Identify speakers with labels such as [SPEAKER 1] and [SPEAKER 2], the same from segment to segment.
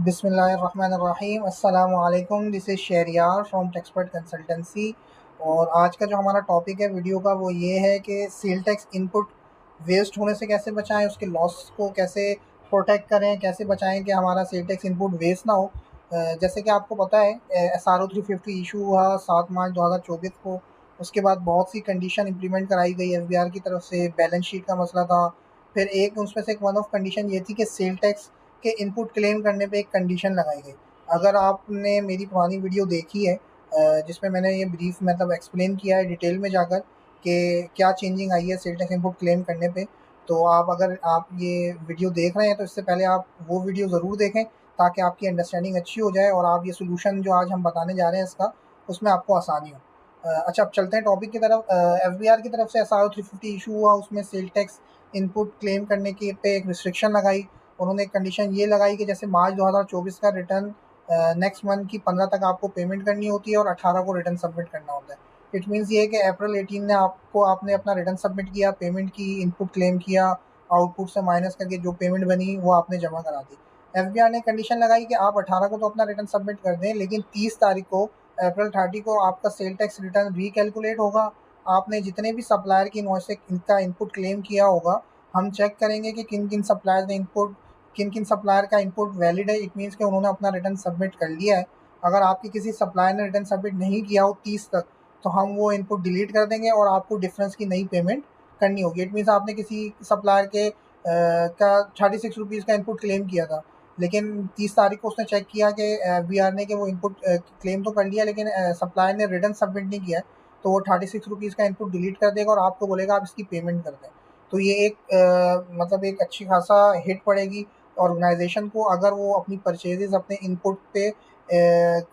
[SPEAKER 1] बिस्मिल्लाहिर्रहमानिर्रहीम अस्सलामु अलैकुम। This is Shahriyar from Texpert consultancy. और आज का जो हमारा टॉपिक है वीडियो का वो ये है कि सेल टैक्स इनपुट वेस्ट होने से कैसे बचाएं, उसके लॉस को कैसे प्रोटेक्ट करें, कैसे बचाएं कि हमारा सेल टैक्स इनपुट वेस्ट ना हो। जैसे कि आपको पता है SRO 350 इशू हुआ 7 मार्च 2024 को। उसके बाद बहुत सी कंडीशन इंप्लीमेंट कराई गई SBR की तरफ से। बैलेंस शीट का मसला था। फिर एक उसमें से एक वन ऑफ कंडीशन ये थी कि सेल टैक्स के इनपुट क्लेम करने पे एक कंडीशन लगाई गई। अगर आपने मेरी पुरानी वीडियो देखी है जिसमें मैंने ये ब्रीफ मतलब एक्सप्लेन किया है डिटेल में जाकर कि क्या चेंजिंग आई है सेल टैक्स इनपुट क्लेम करने पे, तो आप अगर आप ये वीडियो देख रहे हैं तो इससे पहले आप वो वीडियो ज़रूर देखें ताकि आपकी अंडरस्टैंडिंग अच्छी हो जाए और आप ये सोल्यूशन जो आज हम बताने जा रहे हैं इसका उसमें आपको आसानी हो। अच्छा, अब चलते हैं टॉपिक की तरफ। FBR की तरफ से SRO 350 इशू हुआ, उसमें सेल टैक्स इनपुट क्लेम करने के पे एक रिस्ट्रिक्शन लगाई। उन्होंने एक कंडीशन ये लगाई कि जैसे मार्च 2024 का रिटर्न नेक्स्ट मंथ की 15 तक आपको पेमेंट करनी होती है और 18 को रिटर्न सबमिट करना होता है। इट मीन्स ये है कि अप्रैल 18 ने आपने अपना रिटर्न सबमिट किया, पेमेंट की, इनपुट क्लेम किया, आउटपुट से माइनस करके जो पेमेंट बनी वो आपने जमा करा दी। FBR ने कंडीशन लगाई कि आप 18 को तो अपना रिटर्न सबमिट कर दें, लेकिन 30 तारीख को अप्रैल 30 को आपका सेल टैक्स रिटर्न रिकैलकुलेट होगा। आपने जितने भी सप्लायर की इनवॉइस से इनका इनपुट क्लेम किया होगा, हम चेक करेंगे कि किन किन सप्लायर ने इनपुट किन किन सप्लायर का इनपुट वैलिड है। इट मीन्स कि उन्होंने अपना रिटर्न सबमिट कर लिया है। अगर आपके किसी सप्लायर ने रिटर्न सबमिट नहीं किया हो 30 तक, तो हम वो इनपुट डिलीट कर देंगे और आपको डिफरेंस की नई पेमेंट करनी होगी। इट मीन्स आपने किसी सप्लायर के का 36 रुपीज़ का इनपुट क्लेम किया था, लेकिन 30 तारीख को उसने चेक किया कि VR ने कि वो इनपुट क्लेम तो कर लिया लेकिन सप्लायर ने रिटर्न सबमिट नहीं किया है, तो वो 36 रुपीज़ का इनपुट डिलीट कर देगा और आपको बोलेगा आप इसकी पेमेंट कर दें। तो ये एक मतलब एक अच्छी खासा हिट पड़ेगी ऑर्गेनाइजेशन को अगर वो अपनी परचेजेस अपने इनपुट पे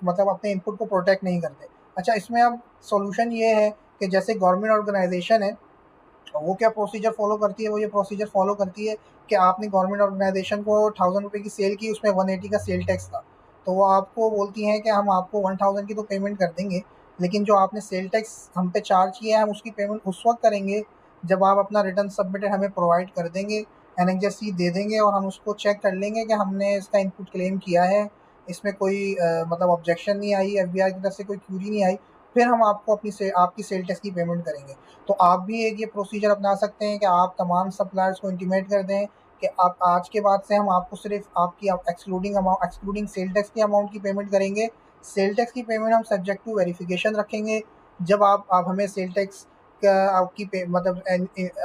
[SPEAKER 1] मतलब अपने इनपुट को प्रोटेक्ट नहीं करते। अच्छा, इसमें अब सॉल्यूशन ये है कि जैसे गवर्नमेंट ऑर्गेनाइजेशन है, वो क्या प्रोसीजर फॉलो करती है, वो ये प्रोसीजर फॉलो करती है कि आपने गवर्नमेंट ऑर्गेनाइजेशन को 1000 रुपये की सेल की, उसमें 180 का सेल टैक्स था, तो वो आपको बोलती हैं कि हम आपको 1000 की तो पेमेंट कर देंगे, लेकिन जो आपने सेल टैक्स हम पे चार्ज किया है हम उसकी पेमेंट उस वक्त करेंगे जब आप अपना रिटर्न सबमिटेड हमें प्रोवाइड कर देंगे, NHSC दे देंगे और हम उसको चेक कर लेंगे कि हमने इसका इनपुट क्लेम किया है, इसमें कोई मतलब ऑब्जेक्शन नहीं आई, FBR की तरफ से कोई क्यूरी नहीं आई, फिर हम आपको आपकी सेल टैक्स की पेमेंट करेंगे। तो आप भी एक ये प्रोसीजर अपना सकते हैं कि आप तमाम सप्लायर्स को इंटीमेट कर दें कि आप आज के बाद से हम आपको सिर्फ आपकी एक्सक्लूडिंग सेल टैक्स की अमाउंट की पेमेंट करेंगे। सेल टैक्स की पेमेंट हम सब्जेक्ट टू वेरिफिकेशन रखेंगे। जब आप हमें सेल टैक्स का आपकी मतलब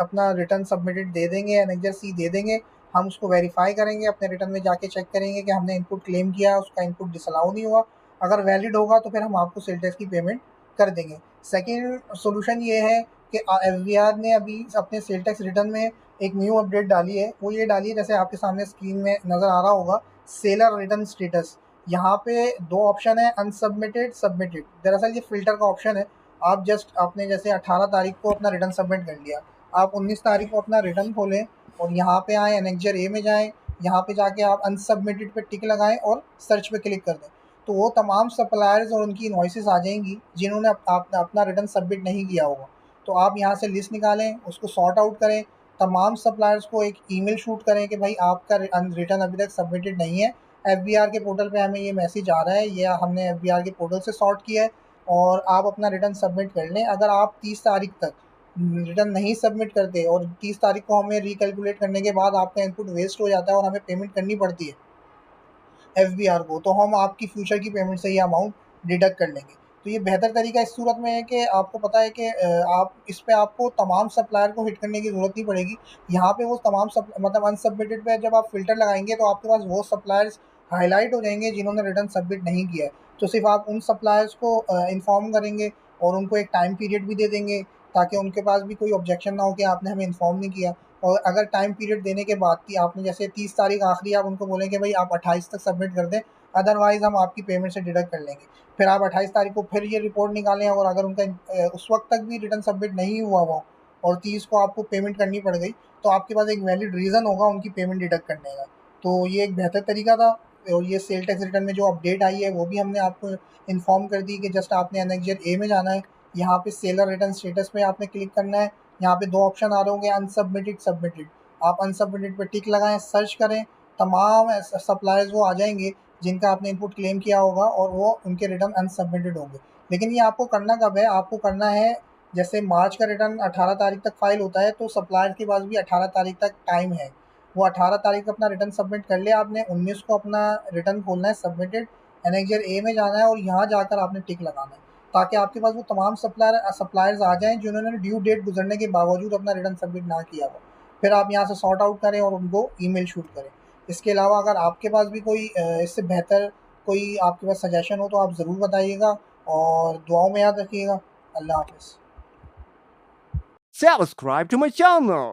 [SPEAKER 1] अपना रिटर्न सबमिटेड दे देंगे, NHSC दे देंगे, हम उसको वेरीफाई करेंगे, अपने रिटर्न में जाके चेक करेंगे कि हमने इनपुट क्लेम किया, उसका इनपुट डिसअलाउ नहीं हुआ। अगर वैलिड होगा तो फिर हम आपको सेल टैक्स की पेमेंट कर देंगे। सेकेंड सोल्यूशन ये है कि FBR ने अभी अपने सेल टैक्स रिटर्न में एक न्यू अपडेट डाली है। वो ये डाली है, जैसे आपके सामने स्क्रीन में नज़र आ रहा होगा, सेलर रिटर्न स्टेटस। यहाँ पे दो ऑप्शन है, अनसबमिटेड, सबमिटेड। दरअसल ये फ़िल्टर का ऑप्शन है। आप जस्ट आपने जैसे 18 तारीख को अपना रिटर्न सबमिट कर लिया, आप 19 तारीख को अपना रिटर्न खोलें और यहाँ पे आएँ, एनेक्जर ए में जाएँ, यहाँ पे जाके आप अनसबमिटेड पे टिक लगाएं और सर्च पे क्लिक कर दें, तो वो तमाम सप्लायर्स और उनकी इनवॉइसेस आ जाएंगी जिन्होंने अपना रिटर्न सबमिट नहीं किया होगा। तो आप यहाँ से लिस्ट निकालें, उसको सॉर्ट आउट करें, तमाम सप्लायर्स को एक ईमेल शूट करें कि भाई आपका रिटर्न अभी तक सबमिटेड नहीं है, FBR के पोर्टल पे हमें ये मैसेज आ रहा है, ये हमने FBR के पोर्टल से सॉर्ट किया है और आप अपना रिटर्न सबमिट कर लें। अगर आप 30 तारीख तक रिटर्न नहीं सबमिट करते और 30 तारीख को हमें रिकैलकुलेट करने के बाद आपका इनपुट वेस्ट हो जाता है और हमें पेमेंट करनी पड़ती है FBR को, तो हम आपकी फ्यूचर की पेमेंट से ये अमाउंट डिडक्ट कर लेंगे। तो ये बेहतर तरीका इस सूरत में है कि आपको पता है कि आप इस पे आपको तमाम सप्लायर को हिट करने की ज़रूरत नहीं पड़ेगी। यहाँ पे वो तमाम मतलब अनसबमिटेड पे जब आप फ़िल्टर लगाएंगे तो आपके पास वो सप्लायर्स हाईलाइट हो जाएंगे जिन्होंने रिटर्न सबमिट नहीं किया है। तो सिर्फ आप उन सप्लायर्स को इन्फॉर्म करेंगे और उनको एक टाइम पीरियड भी दे देंगे ताकि उनके पास भी कोई ऑब्जेक्शन ना हो कि आपने हमें इन्फॉर्म नहीं किया। और अगर टाइम पीरियड देने के बाद की आपने जैसे 30 तारीख आखिरी, आप उनको बोलें कि भाई आप 28 तक सबमिट कर दें, अदरवाइज़ हम आपकी पेमेंट से डिडक्ट कर लेंगे। फिर आप 28 तारीख को फिर ये रिपोर्ट निकालें और अगर उनका उस वक्त तक भी रिटर्न सबमिट नहीं हुआ हुआ और 30 को आपको पेमेंट करनी पड़ गई, तो आपके पास एक वैलिड रीज़न होगा उनकी पेमेंट डिडक्ट करने का। तो ये एक बेहतर तरीका था। और ये सेल टैक्स रिटर्न में जो अपडेट आई है वो भी हमने आपको इन्फॉर्म कर दी कि जस्ट आपने एनेक्जर ए में जाना है, यहाँ पे सेलर रिटर्न स्टेटस पे आपने क्लिक करना है। यहाँ पे दो ऑप्शन आ रहे होंगे, अनसबमिटेड, सबमिटेड। आप अनसबमिटेड पे टिक लगाएं, सर्च करें, तमाम सप्लायर्स वो आ जाएंगे जिनका आपने इनपुट क्लेम किया होगा और वो उनके रिटर्न अनसबमिटेड होंगे। लेकिन ये आपको करना कब है, आपको करना है जैसे मार्च का रिटर्न 18 तारीख तक फाइल होता है, तो सप्लायर के पास भी 18 तारीख तक टाइम है। वो 18 तारीख अपना रिटर्न सबमिट कर ले, आपने 19 को अपना रिटर्न खोलना है सबमिटेड, एनेक्जर ए में जाना है और यहाँ जाकर आपने टिक लगाना है, ताकि आपके पास वो तमाम सप्लायर्स आ जाएं जिन्होंने ड्यू डेट गुजरने के बावजूद अपना रिटर्न सबमिट ना किया हो। फिर आप यहाँ से सॉर्ट आउट करें और उनको ईमेल शूट करें। इसके अलावा अगर आपके पास भी कोई इससे बेहतर कोई आपके पास सजेशन हो तो आप ज़रूर बताइएगा, और दुआओं में याद रखिएगा। अल्लाह हाफ़िज़।
[SPEAKER 2] Subscribe to my channel.